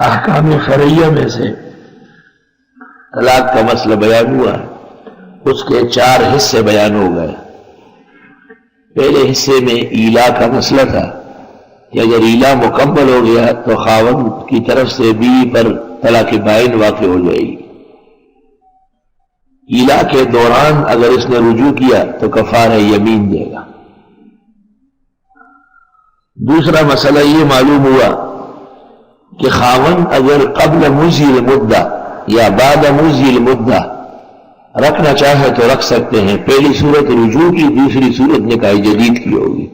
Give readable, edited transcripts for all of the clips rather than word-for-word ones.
احکام فرعیہ میں سے طلاق کا مسئلہ بیان ہوا، اس کے 4 حصے بیان ہو گئے۔ پہلے حصے میں ایلا کا مسئلہ تھا کہ اگر ایلا مکمل ہو گیا تو خاوند کی طرف سے بیوی پر طلاق بائن واقع ہو جائے گی۔ ایلا کے دوران اگر اس نے رجوع کیا تو کفارہ یمین دے گا۔ دوسرا مسئلہ یہ معلوم ہوا کہ خاوند اگر قبل مضی المدہ یا بعد مضی المدہ رکھنا چاہے تو رکھ سکتے ہیں۔ پہلی صورت رجوع کی، دوسری صورت نکاح جدید کی ہوگی۔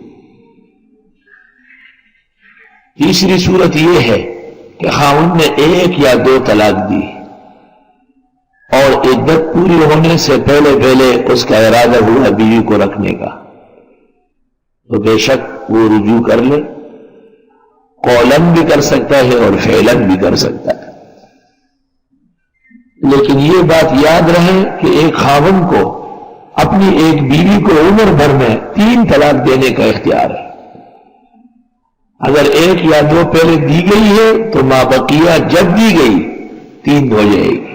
تیسری صورت یہ ہے کہ خاوند نے 1 یا 2 طلاق دی اور عدت پوری ہونے سے پہلے اس کا ارادہ ہوا بیوی کو رکھنے کا، تو بے شک وہ رجوع کر لے، قولاً بھی کر سکتا ہے اور فعلاً بھی کر سکتا ہے۔ لیکن یہ بات یاد رہے کہ ایک خاوند کو اپنی ایک بیوی کو عمر بھر میں 3 طلاق دینے کا اختیار ہے۔ اگر 1 یا 2 پہلے دی گئی ہے تو مابقیہ جب دی گئی 3 ہو جائے گی۔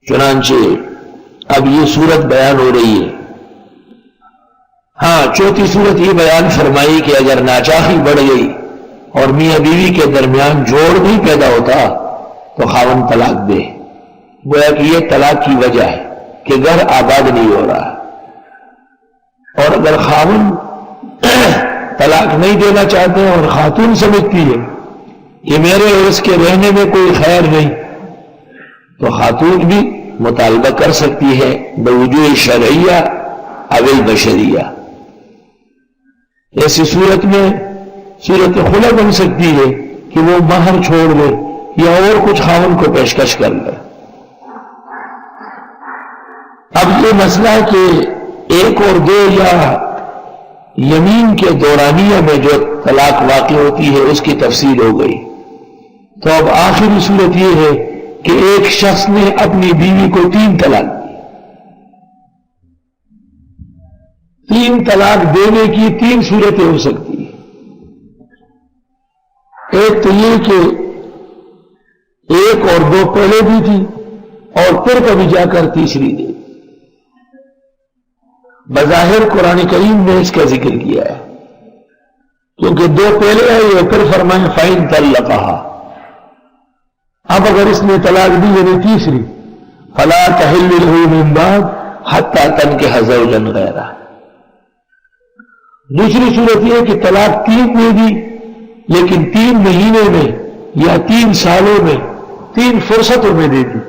چنانچہ اب یہ صورت بیان ہو رہی ہے۔ ہاں، چوتھی صورت یہ بیان فرمائی کہ اگر ناچاہی بڑھ گئی اور میاں بیوی کے درمیان جوڑ نہیں پیدا ہوتا تو خاوند طلاق دے، گویا کہ یہ طلاق کی وجہ ہے کہ گھر آباد نہیں ہو رہا۔ اور اگر خاوند طلاق نہیں دینا چاہتے اور خاتون سمجھتی ہے کہ میرے اور اس کے رہنے میں کوئی خیر نہیں، تو خاتون بھی مطالبہ کر سکتی ہے بوجوہ شرعیہ او البشریہ۔ ایسی صورت میں صورت خلا بن سکتی ہے کہ وہ مہر چھوڑ دے یا اور کچھ خاوند کو پیشکش کر لے۔ اب یہ مسئلہ ہے کہ 1 اور 2 یا یمین کے دورانیہ میں جو طلاق واقع ہوتی ہے اس کی تفصیل ہو گئی، تو اب آخری صورت یہ ہے کہ ایک شخص نے اپنی بیوی کو 3 طلاق دی۔ 3 طلاق دینے کی 3 صورتیں ہو سکتی ہیں۔ ایک تو یہ کہ 1 اور 2 پہلے بھی تھی اور پھر کبھی جا کر تیسری دی۔ بظاہر قرآن کریم نے اس کا ذکر کیا ہے کیونکہ 2 پہلے ہے، یہ پھر فرمائیں فَإِن طَلَّقَهَا۔ اب اگر اس نے طلاق دی یعنی تیسری، فَلَا تَحِلُّ لَهُ مِن بَعْدُ حَتَّىٰ تَنكِحَ زَوْجًا غَيْرَهُ۔ دوسری صورت یہ ہے کہ طلاق 3 دے دی لیکن 3 مہینے میں یا 3 سالوں میں 3 فرصتوں میں دے دی۔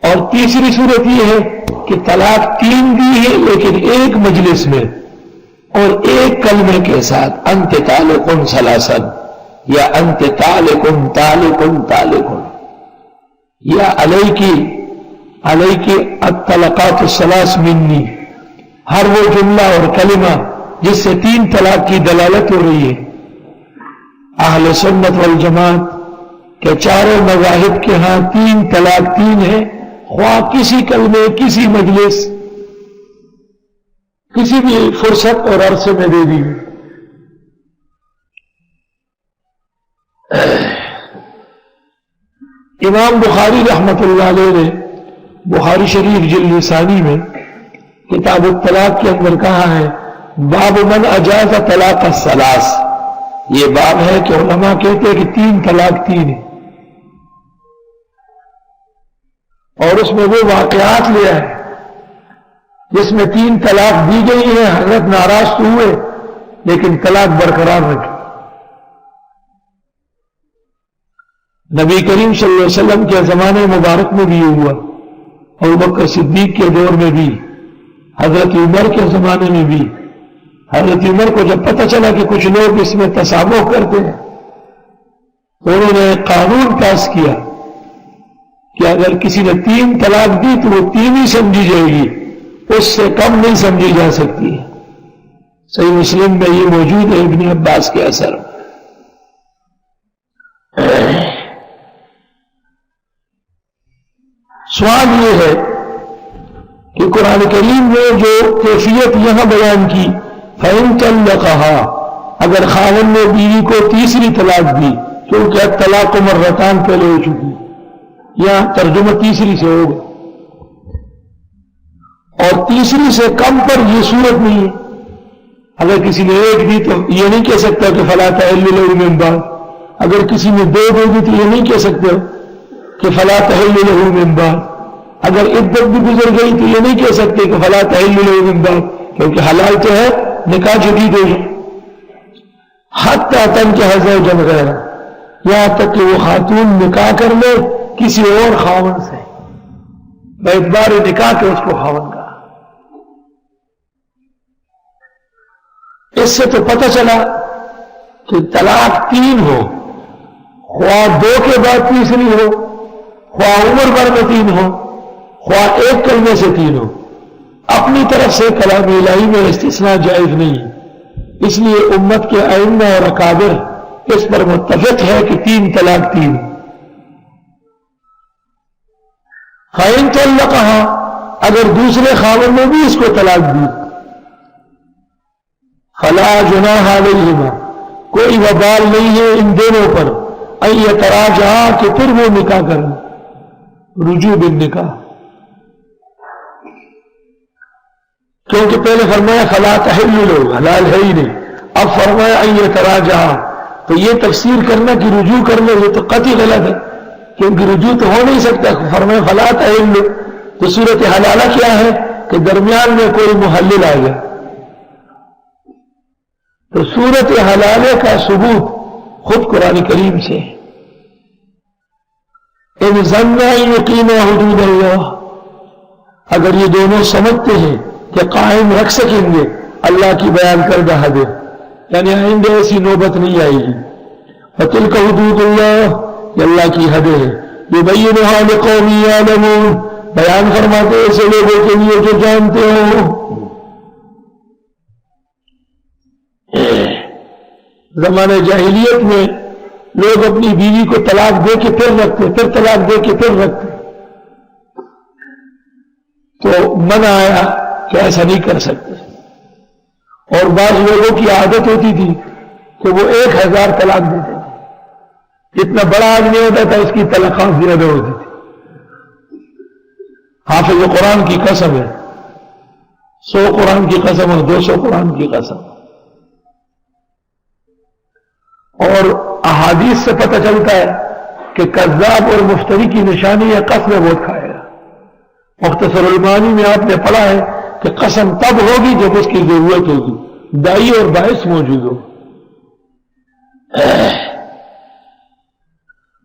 اور تیسری صورت یہ ہے کہ طلاق 3 دی ہے لیکن ایک مجلس میں اور ایک کلمے کے ساتھ، انت طالق ثلاثا یا انت طالق طالق طالق، یا علیکی الطلقات الثلاث منی، ہر وہ جملہ اور کلمہ جس سے 3 طلاق کی دلالت ہو رہی ہے۔ اہل سنت والجماعت کہ چاروں مذاہب کے ہاں 3 طلاق 3 ہے، خواہ کسی کلمے، کسی مجلس، کسی بھی فرصت اور عرصے میں دے دی۔ امام بخاری رحمت اللہ علیہ نے بخاری شریف جلد ثانی میں کتاب الطلاق کے اندر کہا ہے باب من اجاز طلاق الثلاث۔ یہ باب ہے کہ علماء کہتے ہیں کہ 3 طلاق 3 ہے، اور اس میں وہ واقعات لیا ہے جس میں 3 طلاق دی گئی ہے، حضرت ناراض تو ہوئے لیکن طلاق برقرار رکھی۔ نبی کریم صلی اللہ علیہ وسلم کے زمانے مبارک میں بھی یہ ہوا، ابوبکر صدیق کے دور میں بھی، حضرت عمر کے زمانے میں بھی۔ حضرت عمر کو جب پتہ چلا کہ کچھ لوگ اس میں تسامح کرتے ہیں تو انہوں نے ایک قانون پاس کیا کہ اگر کسی نے 3 طلاق دی تو وہ 3 ہی سمجھی جائے گی، اس سے کم نہیں سمجھی جا سکتی ہے۔ صحیح مسلم میں یہ موجود ہے ابن عباس کے اثر۔ سوال یہ ہے کہ قرآن کریم نے جو کیفیت یہاں بیان کی فَإِن طَلَّقَهَا، اگر خاوند نے بیوی کو تیسری طلاق دی، کیونکہ الطلاق مرتان پہلے ہو چکی، یا ترجمہ تیسری سے ہوگا، اور تیسری سے کم پر یہ صورت نہیں ہے. اگر کسی نے ایک دی تو یہ نہیں کہہ سکتا کہ فَلَا تَحِلُّ لَهُ مِن بَعْدُ. اگر کسی نے دو دے دی تو یہ نہیں کہہ سکتے کہ فَلَا تَحِلُّ لَهُ مِن بَعْدُ. اگر عدت بھی گزر گئی تو یہ نہیں کہہ سکتے کہ فَلَا تَحِلُّ لَهُ مِن بَعْدُ، کیونکہ حلال تو ہے، نکاح جدید ہو جائے. حتیٰ تنکح زوجا غیرہ، یہاں تک کہ وہ خاتون نکاح کر لے کسی اور خاوند سے، باعتبار نکاح کے اس کو خاوند کا. اس سے تو پتہ چلا کہ طلاق تین ہو، خواہ دو کے بعد تیسری ہو، خواہ عمر بھر میں تین ہو، خواہ ایک کلمے سے تین ہو، اپنی طرف سے کلام الہی میں استثناء جائز نہیں ہے. اس لیے امت کے ائمہ اور اکابر اس پر متفق ہے کہ تین طلاق تین. فَإِن طَلَّقَهَا، اگر دوسرے خاوند نے بھی اس کو طلاق دی، فَلَا جُنَاحَ عَلَيْهِمَا، کوئی وبال نہیں ہے ان دونوں پر، أَن يَتَرَاجَعَا، کہ پھر وہ نکاح کریں، رجوع بالنکاح. کیونکہ پہلے فرمایا فَلَا تَحِلُّ لَهُ، حلال ہے ہی نہیں، اب فرمایا أَن يَتَرَاجَعَا، تو یہ تفسیر کرنا کہ رجوع کرنا یہ تو قطعی غلط ہے، کیونکہ رجوع تو ہو نہیں سکتا. فرمایا فَلَا تَحِلُّ، تو صورت حلالہ کیا ہے کہ درمیان میں کوئی محلل آ گیا. تو صورت حلالہ کا ثبوت خود قرآن کریم سے. ان ظنّا ان یقینا حدود اللہ، اگر یہ دونوں سمجھتے ہیں کہ قائم رکھ سکیں گے اللہ کی بیان کردہ حد، یعنی آئندہ ایسی نوبت نہیں آئے گی. وَتِلْكَ حُدُودُ اللَّهِ، یہ اللہ کی حدیں ہیں. يُبَيِّنُهَا لِقَوْمٍ يَعْلَمُونَ، بیان فرماتے ایسے لوگوں کے لیے جو جانتے ہو. زمانہ جاہلیت میں لوگ اپنی بیوی کو طلاق دے کے پھر رکھتے، پھر طلاق دے کے پھر رکھتے، تو منع آیا کہ ایسا نہیں کر سکتے. اور بعض لوگوں کی عادت ہوتی تھی کہ وہ 1000 طلاق دیتے تھے. جتنا بڑا آدمی ہوتا تھا اس کی طلاقات زیادہ ہوتی تھی. حافظ قرآن کی قسم ہے، 100 قرآن کی قسم اور 200 قرآن کی قسم. اور احادیث سے پتہ چلتا ہے کہ کذاب اور مفتری کی نشانی ہے قسم بہت کھائے گا. مختصر المعانی میں آپ نے پڑھا ہے کہ قسم تب ہوگی جب اس کی ضرورت ہوگی، دائی اور باعث موجود ہو.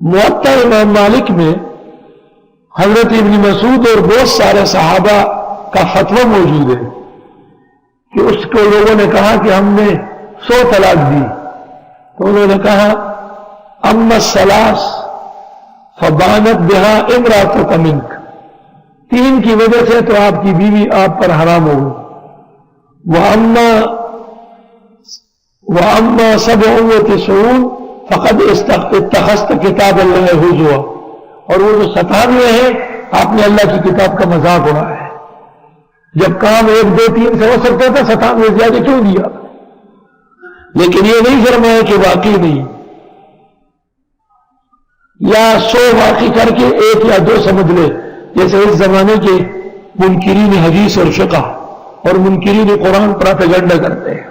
موطا امام مالک میں حضرت ابن مسعود اور بہت سارے صحابہ کا فتویٰ موجود ہے کہ اس کو لوگوں نے کہا کہ ہم نے 100 طلاق دی، تو انہوں نے کہا اما الثلاث فبانت بها امرأتك منك، 3 کی وجہ سے تو آپ کی بیوی آپ پر حرام ہو گئی. وَأَمَّا 97 فقد اتخذت کتاب اللہ ہزوا، اور وہ جو 97 ہے آپ نے اللہ کی کتاب کا مذاق اڑایا ہے. جب کام 1 2 3 سے ہو سکتا تھا 97 زیادہ کیوں دیا؟ لیکن یہ نہیں فرمایا کہ واقعی نہیں، یا 100 واقعی کر کے 1 یا 2 سمجھ لے، جیسے اس زمانے کے منکرین حدیث اور فقہ اور منکرین قرآن پراپیگنڈا کرتے ہیں.